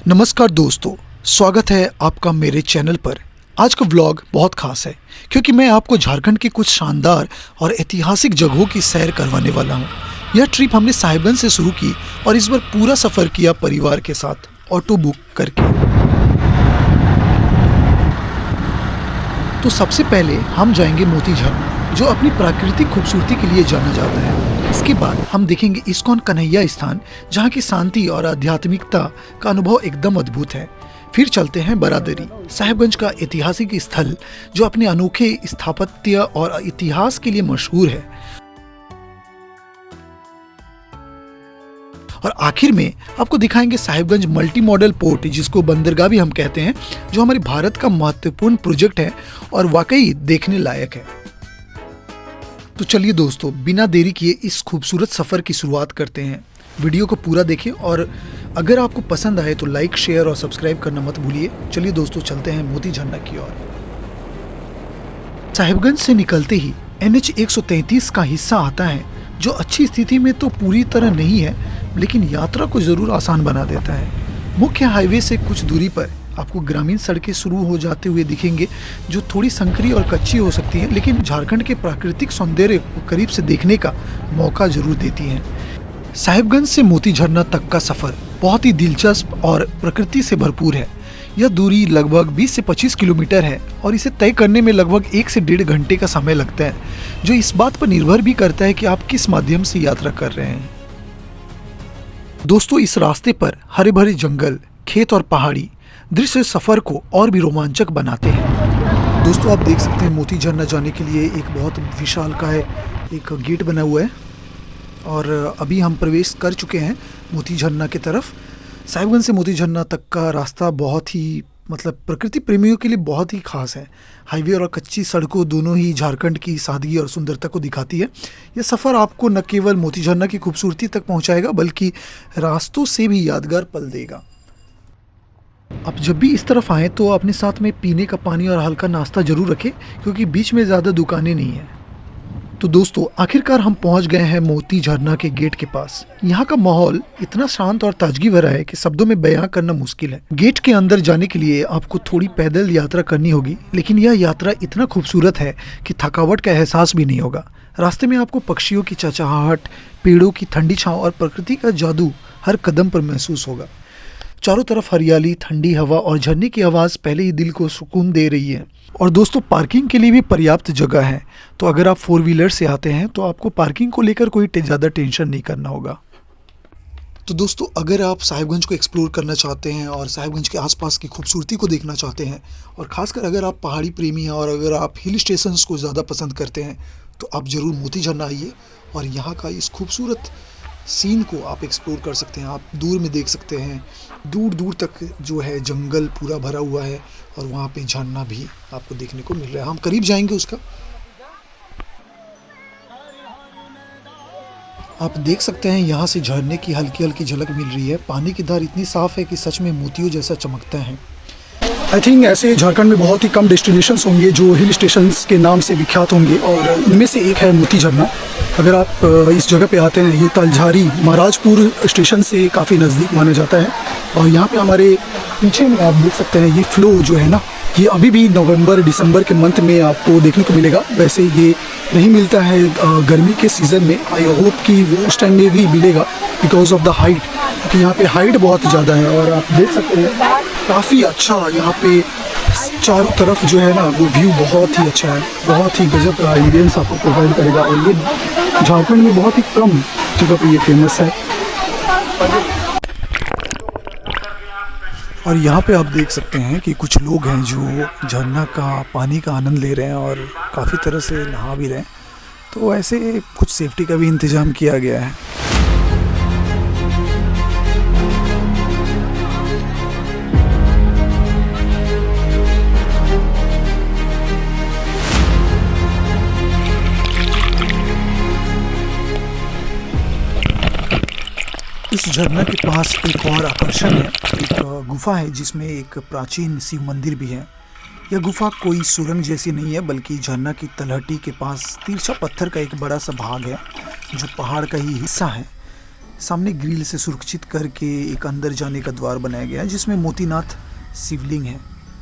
नमस्कार दोस्तों, स्वागत है आपका मेरे चैनल पर। आज का व्लॉग बहुत खास है क्योंकि मैं आपको झारखंड की कुछ शानदार और ऐतिहासिक जगहों की सैर करवाने वाला हूं। यह ट्रिप हमने साहिबगंज से शुरू की और इस बार पूरा सफ़र किया परिवार के साथ, ऑटो बुक करके। तो सबसे पहले हम जाएंगे मोती झरना, जो अपनी प्राकृतिक खूबसूरती के लिए जाना जाता है। इसके बाद हम देखेंगे इस्कॉन कन्हैया स्थान, जहाँ की शांति और आध्यात्मिकता का अनुभव एकदम अद्भुत है। फिर चलते हैं बरादरी, साहिबगंज का ऐतिहासिक स्थल जो अपने अनोखे स्थापत्य और इतिहास के लिए मशहूर है। और आखिर में आपको दिखाएंगे साहिबगंज मल्टी मॉडल पोर्ट, जिसको बंदरगाह भी हम कहते हैं, जो हमारे भारत का महत्वपूर्ण प्रोजेक्ट है और वाकई देखने लायक है। तो चलिए दोस्तों, बिना देरी किए इस खूबसूरत सफ़र की शुरुआत करते हैं। वीडियो को पूरा देखें और अगर आपको पसंद आए तो लाइक, शेयर और सब्सक्राइब करना मत भूलिए। चलिए दोस्तों, चलते हैं मोती झरना की ओर। साहिबगंज से निकलते ही NH 133 का हिस्सा आता है, जो अच्छी स्थिति में तो पूरी तरह नहीं है, लेकिन यात्रा को ज़रूर आसान बना देता है। मुख्य हाईवे से कुछ दूरी पर आपको ग्रामीण सड़कें शुरू हो जाते हुए दिखेंगे, जो थोड़ी संकरी और कच्ची हो सकती हैं, लेकिन झारखंड के प्राकृतिक सौंदर्य को करीब से देखने का मौका जरूर देती हैं। साहिबगंज से मोती झरना तक का सफ़र बहुत ही दिलचस्प और प्रकृति से भरपूर है। यह दूरी लगभग 20 से 25 किलोमीटर है और इसे तय करने में लगभग 1 से 1.5 घंटे का समय लगता है, जो इस बात पर निर्भर भी करता है कि आप किस माध्यम से यात्रा कर रहे हैं। दोस्तों, इस रास्ते पर हरे भरे जंगल, खेत और पहाड़ी दृश्य सफ़र को और भी रोमांचक बनाते हैं। दोस्तों, आप देख सकते हैं मोती झरना जाने के लिए एक बहुत विशालकाय एक गेट बना हुआ है और अभी हम प्रवेश कर चुके हैं मोती झरना की तरफ। साहिबगंज से मोती झरना तक का रास्ता बहुत ही प्रकृति प्रेमियों के लिए बहुत ही खास है। हाईवे और कच्ची सड़कों दोनों ही झारखंड की सादगी और सुंदरता को दिखाती है। यह सफ़र आपको न केवल मोती झरना की खूबसूरती तक पहुंचाएगा, बल्कि रास्तों से भी यादगार पल देगा। आप जब भी इस तरफ आएँ तो अपने साथ में पीने का पानी और हल्का नाश्ता जरूर रखें, क्योंकि बीच में ज़्यादा दुकानें नहीं हैं। तो दोस्तों, आखिरकार हम पहुंच गए हैं मोती झरना के गेट के पास। यहाँ का माहौल इतना शांत और ताजगी भरा है कि शब्दों में बयां करना मुश्किल है। गेट के अंदर जाने के लिए आपको थोड़ी पैदल यात्रा करनी होगी, लेकिन यह यात्रा इतना खूबसूरत है कि थकावट का एहसास भी नहीं होगा। रास्ते में आपको पक्षियों की चहचहाहट, पेड़ों की ठंडी छांव और प्रकृति का जादू हर कदम पर महसूस होगा। चारों तरफ हरियाली, ठंडी हवा और झरने की आवाज़ पहले ही दिल को सुकून दे रही है। और दोस्तों, पार्किंग के लिए भी पर्याप्त जगह है, तो अगर आप 4 व्हीलर से आते हैं तो आपको पार्किंग को लेकर कोई ज़्यादा टेंशन नहीं करना होगा। तो दोस्तों, अगर आप साहिबगंज को एक्सप्लोर करना चाहते हैं और साहिबगंज के आसपास की खूबसूरती को देखना चाहते हैं, और ख़ासकर अगर आप पहाड़ी प्रेमी हैं और अगर आप हिल स्टेशंस को ज़्यादा पसंद करते हैं, तो आप ज़रूर मोती झरना आइए और यहाँ का इस खूबसूरत सीन को आप एक्सप्लोर कर सकते हैं। आप दूर में देख सकते हैं, दूर दूर तक जो है जंगल पूरा भरा हुआ है और वहाँ पे झरना भी आपको देखने को मिल रहा है। हम करीब जाएंगे उसका। आप देख सकते हैं यहाँ से झरने की हल्की हल्की झलक मिल रही है। पानी की धार इतनी साफ है कि सच में मोतियों जैसा चमकता है। आई थिंक ऐसे झारखंड में बहुत ही कम डेस्टिनेशंस होंगे जो हिल स्टेशंस के नाम से विख्यात होंगे, और इनमें से एक है मोती झरना। अगर आप इस जगह पे आते हैं, ये तलझारी महाराजपुर स्टेशन से काफ़ी नज़दीक माना जाता है। और यहाँ पे हमारे पीछे में आप देख सकते हैं ये फ्लो जो है ना, ये अभी भी नवंबर दिसंबर के मंथ में आपको देखने को मिलेगा। वैसे ये नहीं मिलता है गर्मी के सीज़न में। आई होप कि वो उस टाइम में भी मिलेगा बिकॉज ऑफ द हाइट, क्योंकि यहाँ पे हाइट बहुत ज़्यादा है। और आप देख सकते हैं काफ़ी अच्छा यहाँ पे चारों तरफ जो है ना, वो व्यू बहुत ही अच्छा है, बहुत ही गजब का एम्बियंस आपको प्रोवाइड करेगा। और ये झारखंड में बहुत ही कम जगह पे ये फेमस है। और यहाँ पे आप देख सकते हैं कि कुछ लोग हैं जो झरना का पानी का आनंद ले रहे हैं और काफ़ी तरह से नहा भी रहे हैं। तो ऐसे कुछ सेफ्टी का भी इंतज़ाम किया गया है। इस झरना के पास एक और आकर्षण है। एक गुफा है जिसमें एक प्राचीन शिव मंदिर भी है। यह गुफा कोई सुरंग जैसी नहीं है, बल्कि झरना की तलहटी के पास तिरछा पत्थर का एक बड़ा सा भाग है जो पहाड़ का ही हिस्सा है। सामने ग्रिल से सुरक्षित करके एक अंदर जाने का द्वार बनाया गया है जिसमें मोतीनाथ शिवलिंग है।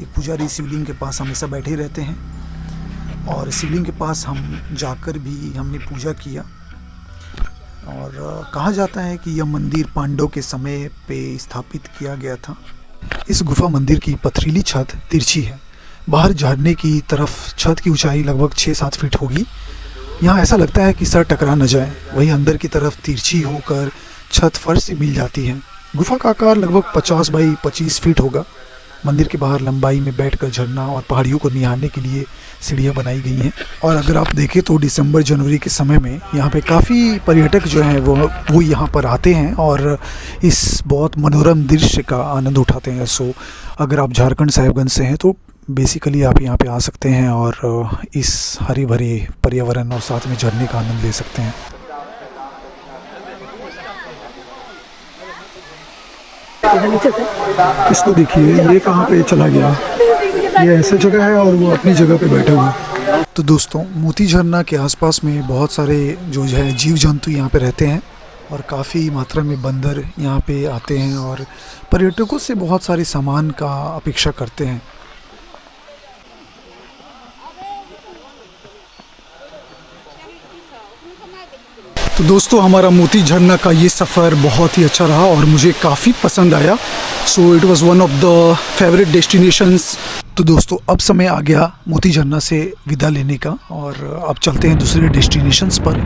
एक पुजारी शिवलिंग के पास हमेशा बैठे रहते हैं और शिवलिंग के पास हम जाकर भी हमने पूजा किया। और कहा जाता है कि यह मंदिर पांडवों के समय पे स्थापित किया गया था। इस गुफा मंदिर की पथरीली छत तिरछी है। बाहर झरने की तरफ छत की ऊंचाई लगभग 6-7 फीट होगी। यहाँ ऐसा लगता है कि सर टकरा न जाए। वहीं अंदर की तरफ तिरछी होकर छत फर्श से मिल जाती है। गुफा का आकार लगभग 50 बाई 25 फीट होगा। मंदिर के बाहर लंबाई में बैठकर झरना और पहाड़ियों को निहारने के लिए सीढ़ियाँ बनाई गई हैं। और अगर आप देखें तो दिसंबर जनवरी के समय में यहाँ पे काफ़ी पर्यटक जो हैं वो यहाँ पर आते हैं और इस बहुत मनोरम दृश्य का आनंद उठाते हैं। सो अगर आप झारखंड साहिबगंज से हैं तो बेसिकली आप यहाँ पे आ सकते हैं और इस हरे भरे पर्यावरण और साथ में झरने का आनंद ले सकते हैं। इसको देखिए, ये कहाँ पे चला गया। ये ऐसा जगह है और वो अपनी जगह पे बैठा हुआ है। तो दोस्तों, मोती झरना के आसपास में बहुत सारे जो है जीव जंतु यहाँ पे रहते हैं और काफ़ी मात्रा में बंदर यहाँ पे आते हैं और पर्यटकों से बहुत सारे सामान का अपेक्षा करते हैं। तो दोस्तों, हमारा मोती झरना का ये सफ़र बहुत ही अच्छा रहा और मुझे काफ़ी पसंद आया। So it was one of the favourite destinations. तो दोस्तों, अब समय आ गया मोती झरना से विदा लेने का और अब चलते हैं दूसरे डेस्टिनेशंस पर।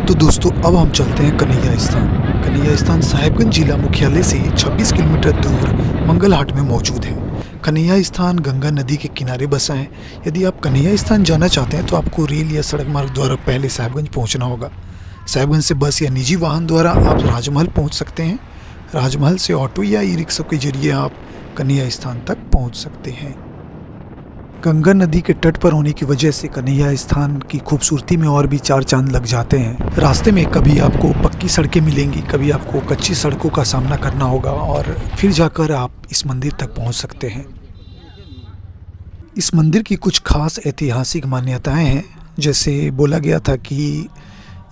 तो दोस्तों, अब हम चलते हैं कन्हैया स्थान। कन्हैया स्थान साहिबगंज जिला मुख्यालय से 26 किलोमीटर दूर मंगलहाट में मौजूद है। कन्हैया स्थान गंगा नदी के किनारे बसा है। यदि आप कन्हैया स्थान जाना चाहते हैं तो आपको रेल या सड़क मार्ग द्वारा पहले साहिबगंज पहुँचना होगा। साहिबगंज से बस या निजी वाहन द्वारा आप राजमहल पहुंच सकते हैं। राजमहल से ऑटो या ई रिक्शा के जरिए आप कन्हैया स्थान तक पहुंच सकते हैं। गंगा नदी के तट पर होने की वजह से कन्हैया स्थान की खूबसूरती में और भी 4 चांद लग जाते हैं। रास्ते में कभी आपको पक्की सड़कें मिलेंगी, कभी आपको कच्ची सड़कों का सामना करना होगा और फिर जाकर आप इस मंदिर तक पहुँच सकते हैं। इस मंदिर की कुछ खास ऐतिहासिक मान्यताएँ हैं। जैसे बोला गया था कि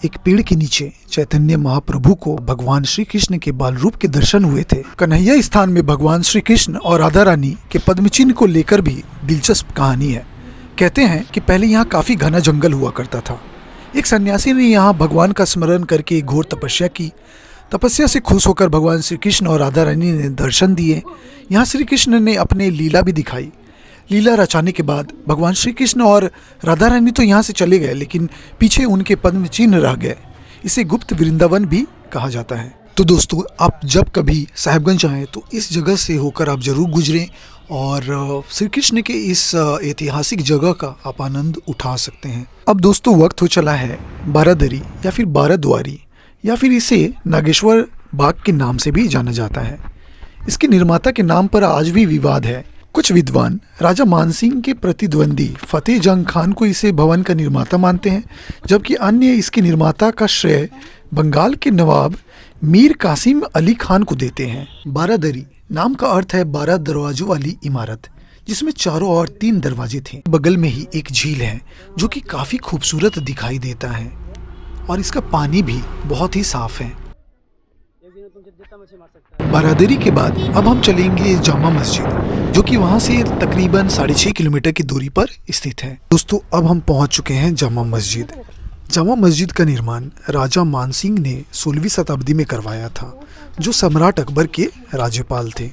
एक पेड़ के नीचे चैतन्य महाप्रभु को भगवान श्री कृष्ण के बाल रूप के दर्शन हुए थे। कन्हैया स्थान में भगवान श्री कृष्ण और राधा रानी के पद्म चिन्ह को लेकर भी दिलचस्प कहानी है। कहते हैं कि पहले यहाँ काफी घना जंगल हुआ करता था। एक सन्यासी ने यहाँ भगवान का स्मरण करके घोर तपस्या की। तपस्या से खुश होकर भगवान श्री कृष्ण और राधा रानी ने दर्शन दिए। यहाँ श्री कृष्ण ने अपने लीला भी दिखाई। लीला रचाने के बाद भगवान श्री कृष्ण और राधा रानी तो यहाँ से चले गए, लेकिन पीछे उनके पद्म चिन्ह रह गए। इसे गुप्त वृंदावन भी कहा जाता है। तो दोस्तों, आप जब कभी साहिबगंज आएँ तो इस जगह से होकर आप जरूर गुजरें और श्री कृष्ण के इस ऐतिहासिक जगह का आप आनंद उठा सकते हैं। अब दोस्तों, वक्त हो चला है बारादरी या फिर बाराद्वारी या फिर इसे नागेश्वर बाग के नाम से भी जाना जाता है। इसके निर्माता के नाम पर आज भी विवाद है। कुछ विद्वान राजा मानसिंह के प्रतिद्वंदी फतेह जंग खान को इसे भवन का निर्माता मानते हैं, जबकि अन्य इसके निर्माता का श्रेय बंगाल के नवाब मीर कासिम अली खान को देते हैं। बारादरी नाम का अर्थ है 12 दरवाजों वाली इमारत, जिसमें चारों ओर 3 दरवाजे थे। बगल में ही एक झील है जो कि काफी खूबसूरत दिखाई देता है और इसका पानी भी बहुत ही साफ है। बारादरी के बाद अब हम चलेंगे जामा मस्जिद, जो कि वहां से तकरीबन 6.5 किलोमीटर की दूरी पर स्थित है। दोस्तों, अब हम पहुंच चुके हैं जामा मस्जिद। जामा मस्जिद का निर्माण राजा मानसिंह ने 16वीं शताब्दी में करवाया था, जो सम्राट अकबर के राज्यपाल थे।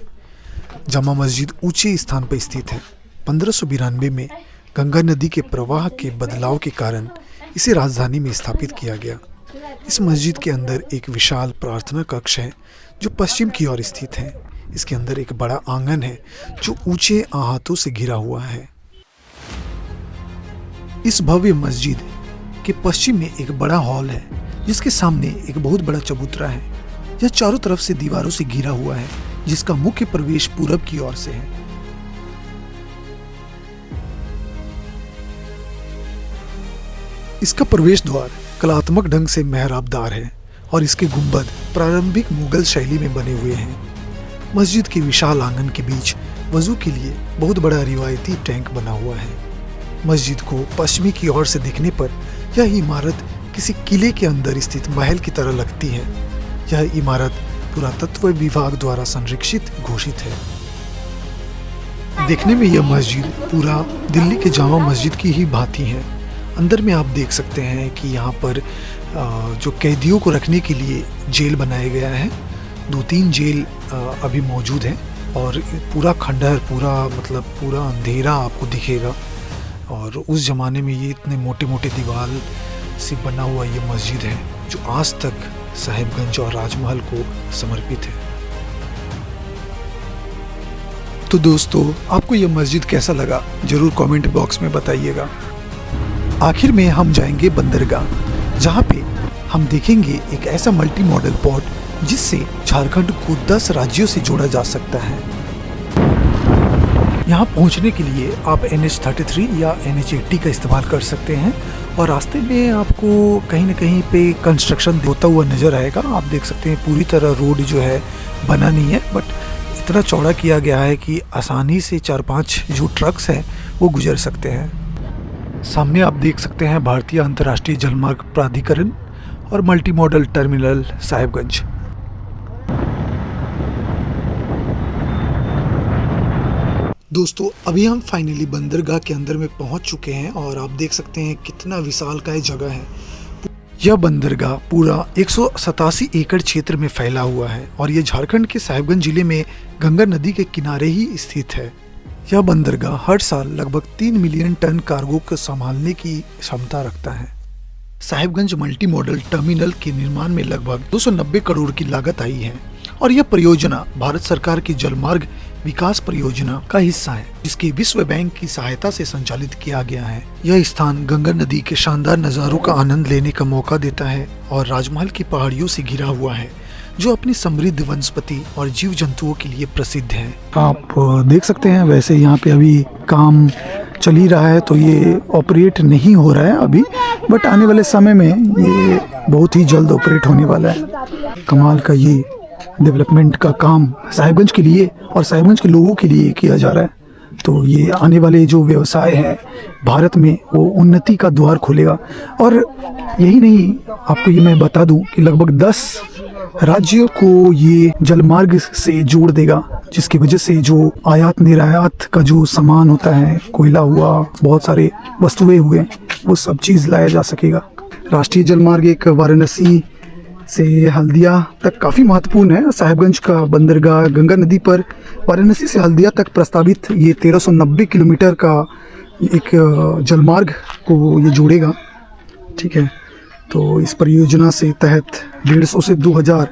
जामा मस्जिद ऊंचे स्थान पर स्थित है। 1592 में गंगा नदी के प्रवाह के बदलाव के कारण इसे राजधानी में स्थापित किया गया। इस मस्जिद के अंदर एक विशाल प्रार्थना कक्ष है जो पश्चिम की ओर स्थित है। इसके अंदर एक बड़ा आंगन है जो ऊंचे आहतों से घिरा हुआ है। इस भव्य मस्जिद के पश्चिम में एक बड़ा हॉल है जिसके सामने एक बहुत बड़ा चबूतरा है। यह चारों तरफ से दीवारों से घिरा हुआ है, जिसका मुख्य प्रवेश पूरब की ओर से है। इसका प्रवेश द्वार कलात्मक ढंग से मेहराबदार है और इसके गुंबद प्रारंभिक मुगल शैली में बने हुए हैं। मस्जिद के विशाल आंगन के बीच वजू के लिए बहुत बड़ा रिवायती टैंक बना हुआ है। मस्जिद को पश्चिमी की ओर से देखने पर यह इमारत किसी किले के अंदर स्थित महल की तरह लगती है। यह इमारत पुरातत्व विभाग द्वारा संरक्षित घोषित है। देखने में यह मस्जिद पूरा दिल्ली के जामा मस्जिद की ही भांति है। अंदर में आप देख सकते हैं कि यहाँ पर जो कैदियों को रखने के लिए जेल बनाया गया है। 2-3 जेल अभी मौजूद हैं और पूरा खंडहर, पूरा अंधेरा आपको दिखेगा। और उस ज़माने में ये इतने मोटे मोटे दीवार से बना हुआ ये मस्जिद है जो आज तक साहिबगंज और राजमहल को समर्पित है। तो दोस्तों, आपको ये मस्जिद कैसा लगा जरूर कमेंट बॉक्स में बताइएगा। आखिर में हम जाएंगे बंदरगाह, जहाँ पे हम देखेंगे एक ऐसा मल्टी मॉडल पोर्ट जिससे झारखंड को 10 राज्यों से जोड़ा जा सकता है। यहाँ पहुँचने के लिए आप NH-33 या NH-80 का इस्तेमाल कर सकते हैं और रास्ते में आपको कहीं न कहीं पे कंस्ट्रक्शन होता हुआ नज़र आएगा। आप देख सकते हैं पूरी तरह रोड जो है बना नहीं है, बट इतना चौड़ा किया गया है कि आसानी से 4-5 जो ट्रक्स हैं वो गुजर सकते हैं। सामने आप देख सकते हैं भारतीय अंतर्राष्ट्रीय जलमार्ग प्राधिकरण और मल्टी मॉडल टर्मिनल साहिबगंज। दोस्तों, अभी हम फाइनली बंदरगाह के अंदर में पहुंच चुके हैं और आप देख सकते हैं कितना विशालकाय जगह है। यह बंदरगाह पूरा 187 एकड़ क्षेत्र में फैला हुआ है और यह झारखंड के साहिबगंज जिले में गंगा नदी के किनारे ही स्थित है। यह बंदरगाह हर साल लगभग 3 मिलियन टन कार्गो को संभालने की क्षमता रखता है। साहिबगंज मल्टी मॉडल टर्मिनल के निर्माण में लगभग 290 करोड़ की लागत आई है और यह परियोजना भारत सरकार की जलमार्ग विकास परियोजना का हिस्सा है, जिसकी विश्व बैंक की सहायता से संचालित किया गया है। यह स्थान गंगा नदी के शानदार नज़ारों का आनंद लेने का मौका देता है और राजमहल की पहाड़ियों से घिरा हुआ है जो अपनी समृद्ध वनस्पति और जीव जंतुओं के लिए प्रसिद्ध है। आप देख सकते हैं, वैसे यहाँ पे अभी काम चल ही रहा है तो ये ऑपरेट नहीं हो रहा है अभी, बट आने वाले समय में ये बहुत ही जल्द ऑपरेट होने वाला है। कमाल का ये डेवलपमेंट का काम साहिबगंज के लिए और साहिबगंज के लोगों के लिए किया जा रहा है, तो ये आने वाले जो व्यवसाय है भारत में वो उन्नति का द्वार खोलेगा। और यही नहीं, आपको ये मैं बता दूं कि लगभग 10 राज्यों को ये जलमार्ग से जोड़ देगा, जिसकी वजह से जो आयात निर्यात का जो सामान होता है, कोयला हुआ, बहुत सारे वस्तुएं हुए, वो सब चीज़ लाया जा सकेगा। राष्ट्रीय जलमार्ग एक वाराणसी से हल्दिया तक काफ़ी महत्वपूर्ण है। साहिबगंज का बंदरगाह गंगा नदी पर वाराणसी से हल्दिया तक प्रस्तावित ये 1390 किलोमीटर का एक जलमार्ग को ये जोड़ेगा। ठीक है, तो इस परियोजना से तहत 150 से 2000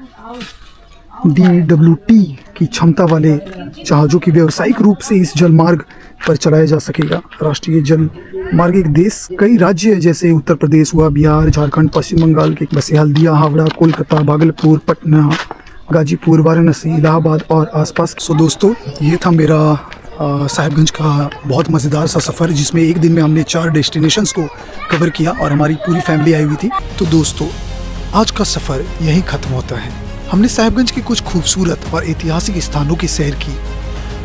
DWT की क्षमता वाले जहाज़ों की व्यावसायिक रूप से इस जलमार्ग पर चलाया जा सकेगा। राष्ट्रीय जल मार्ग एक देश कई राज्य जैसे उत्तर प्रदेश हुआ, बिहार, झारखंड, पश्चिम बंगाल के बसे हल्दिया, हावड़ा, कोलकाता, भागलपुर, पटना, गाजीपुर, वाराणसी, इलाहाबाद और आसपास। सो दोस्तों, ये था मेरा साहिबगंज का बहुत मज़ेदार सा सफ़र, जिसमें एक दिन में हमने 4 डेस्टिनेशंस को कवर किया और हमारी पूरी फैमिली आई हुई थी। तो दोस्तों, आज का सफ़र यहीं ख़त्म होता है। हमने साहिबगंज के कुछ खूबसूरत और ऐतिहासिक स्थानों की सैर की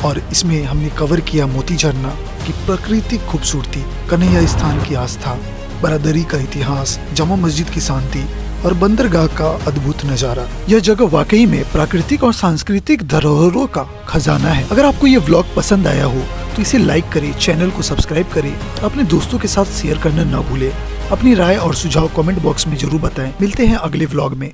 और इसमें हमने कवर किया मोती झरना की प्राकृतिक खूबसूरती, कन्हैया स्थान की आस्था, बरादरी का इतिहास, जामा मस्जिद की शांति और बंदरगाह का अद्भुत नज़ारा। यह जगह वाकई में प्राकृतिक और सांस्कृतिक धरोहरों का खजाना है। अगर आपको ये व्लॉग पसंद आया हो तो इसे लाइक करें, चैनल को सब्सक्राइब करें और अपने दोस्तों के साथ शेयर करना ना भूलें। अपनी राय और सुझाव कमेंट बॉक्स में जरूर बताएं। मिलते हैं अगले व्लॉग में।